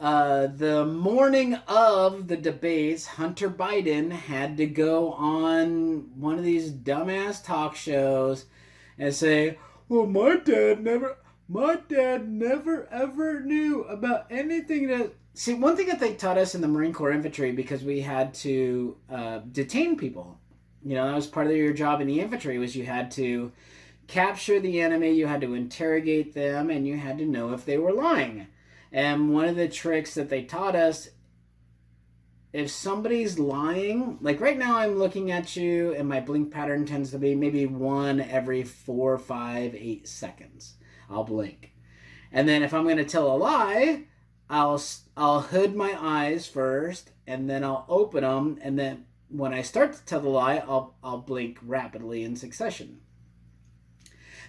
the morning of the debates, Hunter Biden had to go on one of these dumbass talk shows and say, well, my dad never ever knew about anything that... See, one thing that they taught us in the Marine Corps infantry, because we had to detain people. You know, that was part of your job in the infantry, was you had to capture the enemy, you had to interrogate them, and you had to know if they were lying. And one of the tricks that they taught us, if somebody's lying, like right now I'm looking at you and my blink pattern tends to be maybe one every 4, 5, 8 seconds. I'll blink. And then if I'm going to tell a lie, I'll hood my eyes first and then I'll open them. And then when I start to tell the lie, I'll blink rapidly in succession.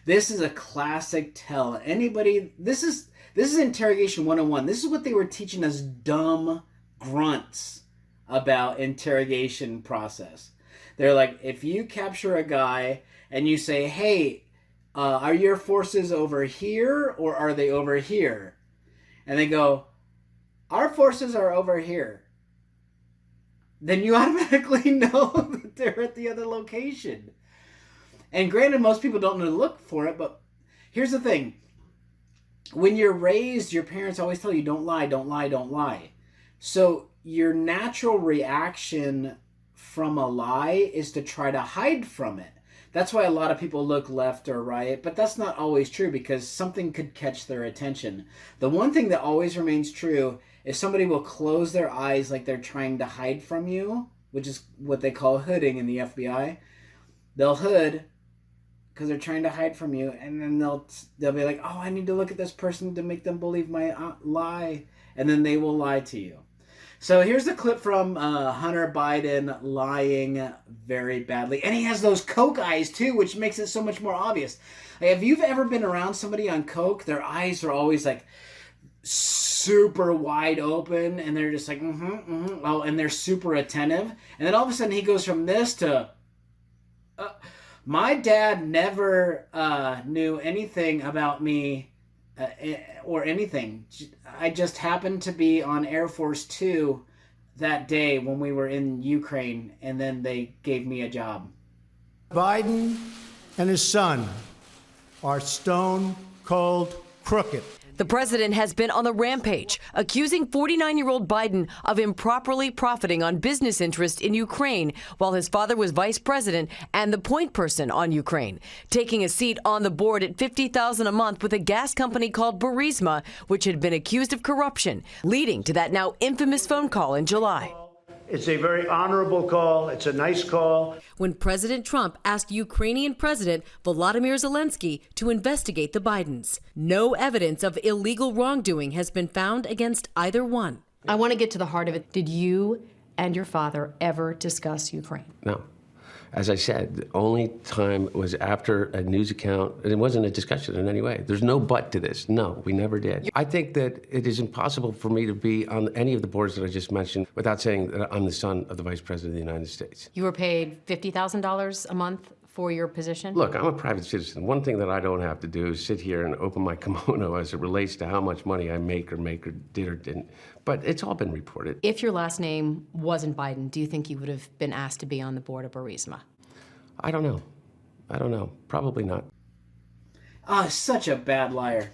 This is a classic tell. This is Interrogation 101. This is what they were teaching us dumb grunts about interrogation process. They're like, if you capture a guy and you say, hey, are your forces over here or are they over here? And they go, our forces are over here. Then you automatically know that they're at the other location. And granted, most people don't know to look for it, but here's the thing. When you're raised, your parents always tell you, don't lie, don't lie, don't lie. So your natural reaction from a lie is to try to hide from it. That's why a lot of people look left or right, but that's not always true because something could catch their attention. The one thing that always remains true is somebody will close their eyes like they're trying to hide from you, which is what they call hooding in the FBI. They'll hood because they're trying to hide from you, and then they'll be like, oh, I need to look at this person to make them believe my lie, and then they will lie to you. So here's the clip from Hunter Biden lying very badly, and he has those coke eyes too, which makes it so much more obvious. Like, if you've ever been around somebody on coke, their eyes are always like super wide open, and they're just like, oh, and they're super attentive, and then all of a sudden he goes from this to... my dad never knew anything about me or anything. I just happened to be on Air Force 2 that day when we were in Ukraine, and then they gave me a job. Biden and his son are stone cold crooked. The president has been on the rampage, accusing 49-year-old Biden of improperly profiting on business interest in Ukraine while his father was vice president and the point person on Ukraine, taking a seat on the board at $50,000 a month with a gas company called Burisma, which had been accused of corruption, leading to that now infamous phone call in July. It's a very honorable call. It's a nice call. When President Trump asked Ukrainian President Volodymyr Zelensky to investigate the Bidens, no evidence of illegal wrongdoing has been found against either one. I want to get to the heart of it. Did you and your father ever discuss Ukraine? No. As I said, the only time was after a news account, and it wasn't a discussion in any way. There's no but to this. No, we never did. I think that it is impossible for me to be on any of the boards that I just mentioned without saying that I'm the son of the Vice President of the United States. You were paid $50,000 a month for your position? Look, I'm a private citizen. One thing that I don't have to do is sit here and open my kimono as it relates to how much money I make or did or didn't. But it's all been reported. If your last name wasn't Biden, do you think you would have been asked to be on the board of Burisma? I don't know. Probably not. Oh, such a bad liar.